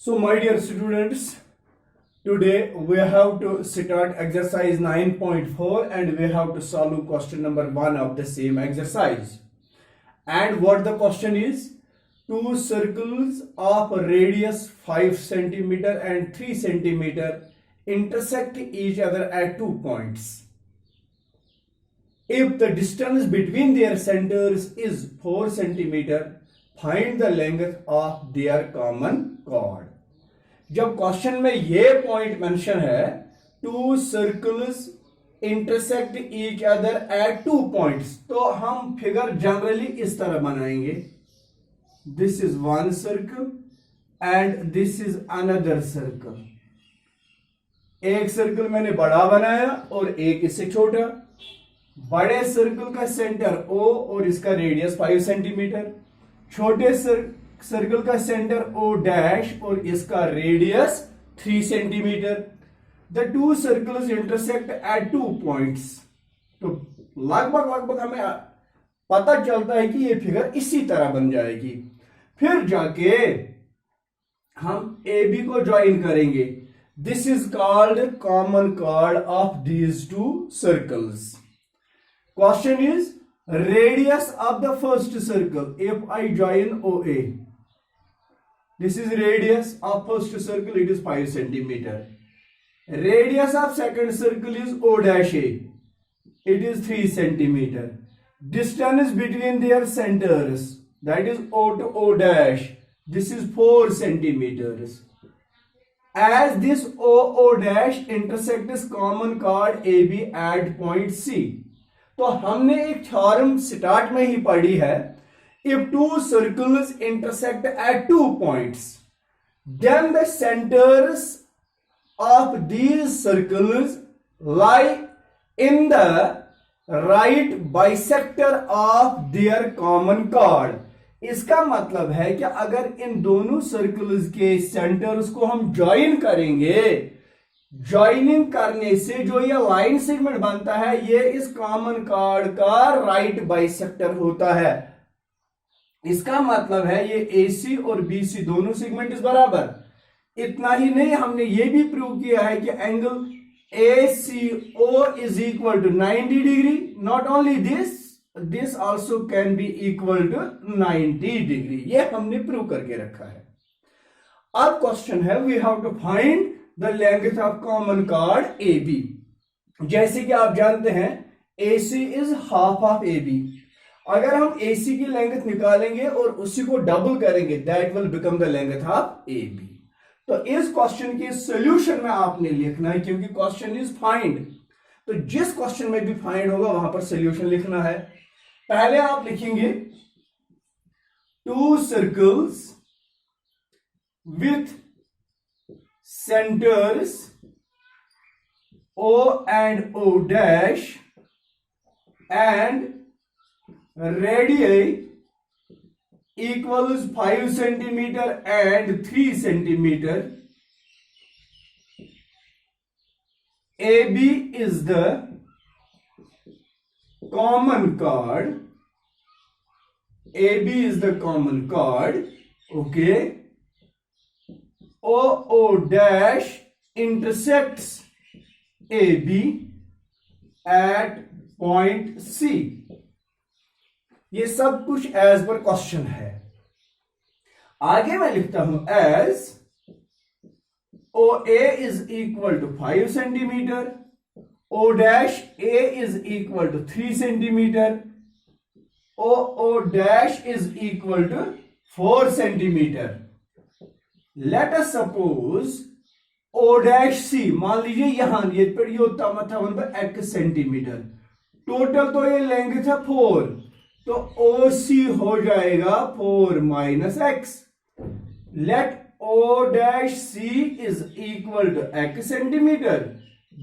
So, my dear students, today we have to start exercise 9.4 and we have to solve question number 1 of the same exercise. And what the question is? Two circles of radius 5 centimeter and 3 centimeter intersect each other at 2 points. If the distance between their centers is 4 centimeter, find the length of their common chord. जब question में ये point mention है, to circles intersect each other at 2 points, तो हम figure generally इस तरह बनाएंगे. This is one circle and this is another circle. एक सर्कल मैंने बड़ा बनाया और एक इससे छोटा. बड़े सर्कल का सेंटर O और इसका रेडियस 5 सेंटीमीटर. छोटे सर्कल का सेंटर O डैश और इसका radius 3 centimetre. The two circles intersect at 2 points. तो लगभग हमें पता चलता है कि ये फिगर इसी तरह बन जाएगी. फिर जाके हम AB को ज्वाइन करेंगे. This is called common chord of these two circles. Question is radius of the first circle. If I join OA, this is radius of first circle, it is 5 centimeter. Radius of second circle is O dash A, it is 3 centimeter. Distance between their centers, that is O to O dash, this is 4 centimeters. As this O dash intersects common chord AB at point C. तो हमने एक theorem start में ही पढ़ी है. If two circles intersect at 2 points, then the centres of these circles lie in the right bisector of their common chord. इसका मतलब है कि अगर इन दोनों सर्कल्स के सेंटर्स को हम ज्वाइन करेंगे, ज्वाइनिंग करने से जो ये लाइन सेगमेंट बनता है, ये इस कॉमन chord का राइट बाइसेक्टर होता है. इसका मतलब है ये AC और BC दोनों सेगमेंट इस बराबर. इतना ही नहीं, हमने ये भी प्रूव किया है कि angle ACO is equal to 90 degree. Not only this also can be equal to 90 degree. ये हमने प्रूव करके रखा है. अब क्वेश्चन है, we have to find the length of common chord AB. जैसे कि आप जानते हैं AC is half of AB. अगर हम AC की लेंथ निकालेंगे और उसी को डबल करेंगे, that will become the length of AB. तो इस क्वेश्चन के सॉल्यूशन में आपने लिखना है, क्योंकि क्वेश्चन इज फाइंड. तो जिस क्वेश्चन में भी फाइंड होगा वहां पर सॉल्यूशन लिखना है. पहले आप लिखेंगे to circles with centers O and O dash and radii equals 5 centimeter and 3 centimeter. AB is the common chord. AB is the common chord. Okay. OO dash intersects AB at point C. ये सब कुछ as per question है. आगे मैं लिखता हूं as OA is equal to 5 centimetre, O dash A is equal to 3 centimetre, OO dash is equal to 4 centimetre. Let us suppose O dash C, मान लीजिए यहां ये पर ये होता मतलब x सेंटीमीटर. टोटल तो ये लेंगे था 4, तो OC हो जाएगा 4 minus x. Let O dash C is equal to x centimetre,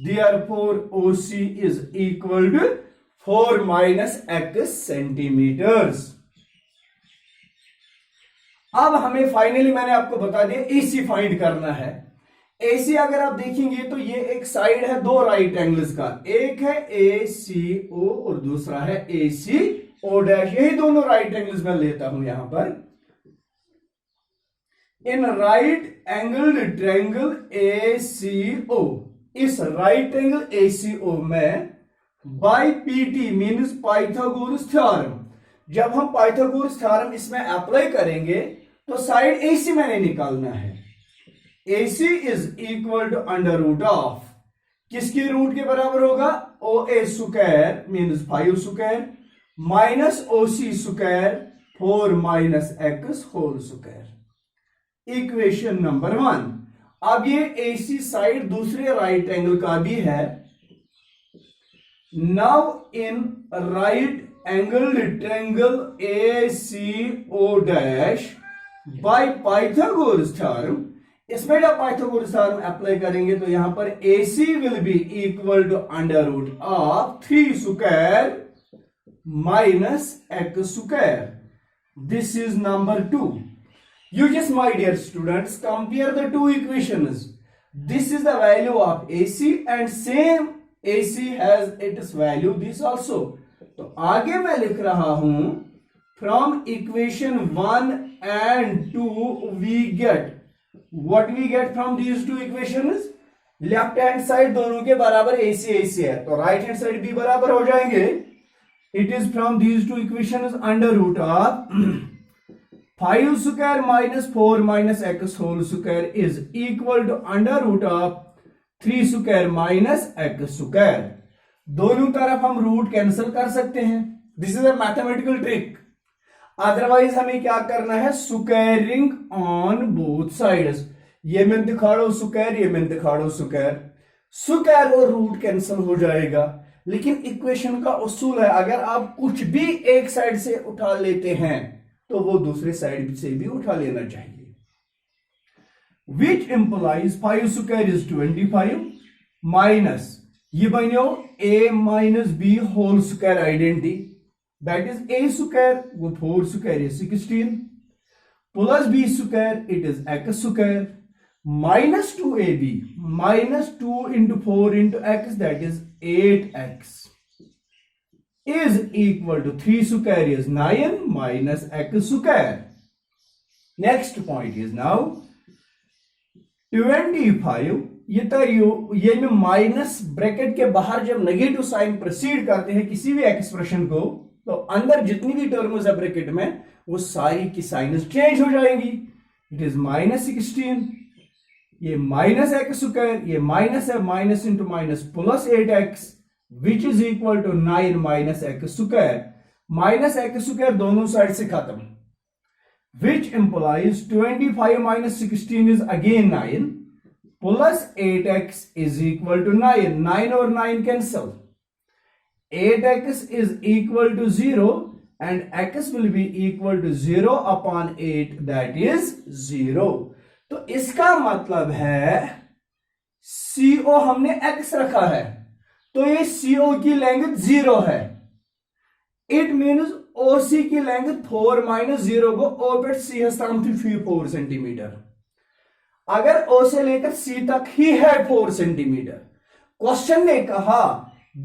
therefore OC is equal to 4 minus x centimetres. अब हमें फाइनली मैंने आपको बता दिया AC फाइंड करना है. AC अगर आप देखेंगे तो ये एक साइड है दो राइट एंगल्स का. एक है ACO और दूसरा है ACO डैश. यही दोनों राइट एंगल्स मैं लेता हूं यहां पर. In right angled triangle ACO, इस राइट ट्रायंगल ACO में by PT means Pythagoras theorem, जब हम पाइथागोरस थ्योरम इसमें अप्लाई करेंगे तो साइड AC मैंने निकालना है। AC is equal to under root of, किसके रूट के बराबर होगा, OA square means 5 square minus OC square 4 minus x whole square. Equation number 1। अब ये AC साइड दूसरे राइट एंगल का भी है। Now in right angle triangle ACO dash by Pythagoras theorem, इसमें जब पाइथागोरस थ्योरम अप्लाई करेंगे तो यहां पर AC will be equal to under root of 3 square minus x square. This is number 2। You just, my dear students, compare the two equations. This is the value of AC and same AC has its value this also. तो आगे मैं लिख रहा हूं from equation 1 and 2 we get what we get from these two equations. Left hand side दोनों के बराबर AC AC है तो राइट हैंड साइड भी बराबर हो जाएंगे। It is from these two equations under root of 5 square minus 4 minus x whole square is equal to under root of 3 square minus x square. दोनों तरफ हम रूट कैंसिल कर सकते हैं। This is a mathematical trick. Otherwise हमें क्या करना है, स्क्वायरिंग ऑन बोथ साइड्स। ये मैं दिखा रहा हूं स्क्वायर, ये मैं दिखा रहा हूं स्क्वायर, स्क्वायर और रूट कैंसिल हो जाएगा। लेकिन इक्वेशन का उसूल है अगर आप कुछ भी एक साइड से उठा लेते हैं तो वो दूसरे साइड से भी उठा लेना चाहिए। Which implies 5 square is 25 minus ये बनो a minus b whole square identity that is a square वो 4 square is 16 plus b square it is x square minus 2ab minus 2 into 4 into x that is 8x is equal to 3 square is 9 minus x square. Next point is now 25 ये में minus bracket के बाहर जब negative sign proceed करते हैं किसी भी expression को तो अंदर जितनी भी टर्म्स है ब्रैकेट में वो सारी की साइंस चेंज हो जाएंगी। इट इज माइनस 16, ये माइनस एक्स स्क्वायर, ये माइनस है minus into minus plus 8x which is equal to 9 minus x square minus x square दोनों साइड से खत्म which implies 25 minus 16 is again 9 plus 8x is equal to 9 9 और 9 cancel 8x is equal to 0 and x will be equal to 0 upon 8 that is 0। तो इसका मतलब है CO हमने x रखा है तो ये CO की लेंथ 0 है। इट मीन्स OC की लेंथ 4 माइनस 0 को O पे C है 4 सेंटीमीटर। अगर O से लेकर C तक ही है 4 सेंटीमीटर। क्वेश्चन ने कहा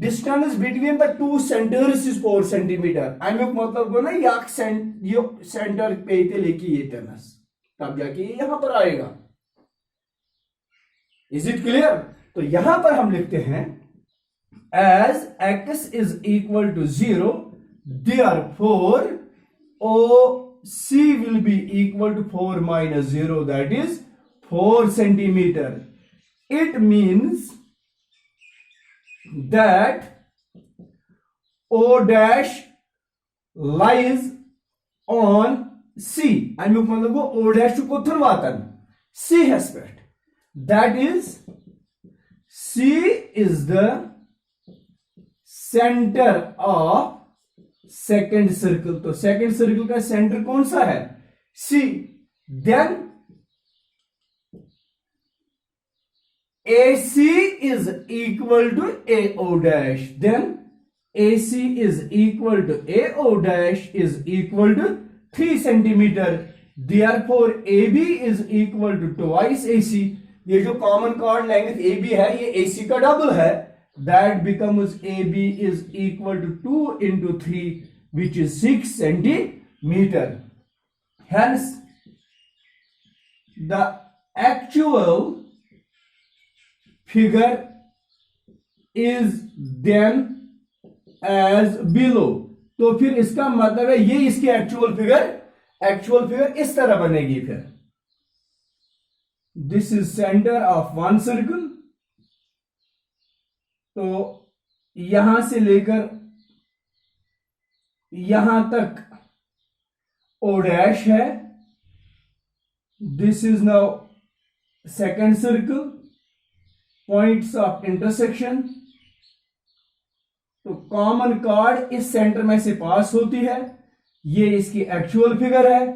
distance between the two centres is 4 centimetre. मतलब को ना ये सेंटर पे लेके ये टर्नस तब जाके यहां पर आएगा। Is it clear? तो यहां पर हम लिखते हैं as x is equal to 0 therefore OC will be equal to 4 minus 0 that is 4 centimeter. It means that O dash lies on C. मतलब वो O dash को थरवातन C aspect that is C is the centre of second circle. तो second circle का centre कौन सा है, C। Then AC is equal to AO dash, then AC is equal to AO dash is equal to 3 centimeter, therefore AB is equal to twice AC। ये जो common chord length AB है ये AC का double है। That becomes AB is equal to 2 into 3 which is 6 centimeter. Hence the actual figure is then as below. तो फिर इसका मतलब है ये इसकी एक्चुअल फिगर इस तरह बनेगी। फिर this is centre of one circle, तो यहां से लेकर यहां तक ओ डैश है। This is now second circle, points of intersection. तो कॉमन कॉर्ड इस सेंटर में से पास होती है, ये इसकी एक्चुअल फिगर है।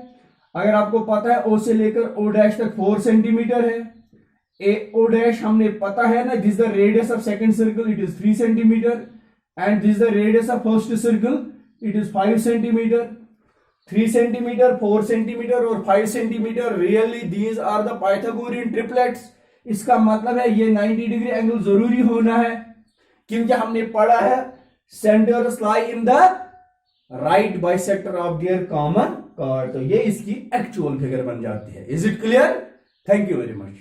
अगर आपको पता है ओ से लेकर ओ डैश तक 4 सेंटीमीटर है, ए ओ डैश हमने पता है ना, this the radius of second circle it is 3 centimetre and this the radius of first circle it is 5 centimetre. 3 centimetre, 4 centimetre और 5 centimetre, really these are the Pythagorean triplets. इसका मतलब है ये 90 डिग्री एंगल जरूरी होना है, क्योंकि हमने पढ़ा है centres lie in the right bisector of their common chord. तो ये इसकी एक्चुअल फिगर बन जाती है। Is it clear? Thank you very much.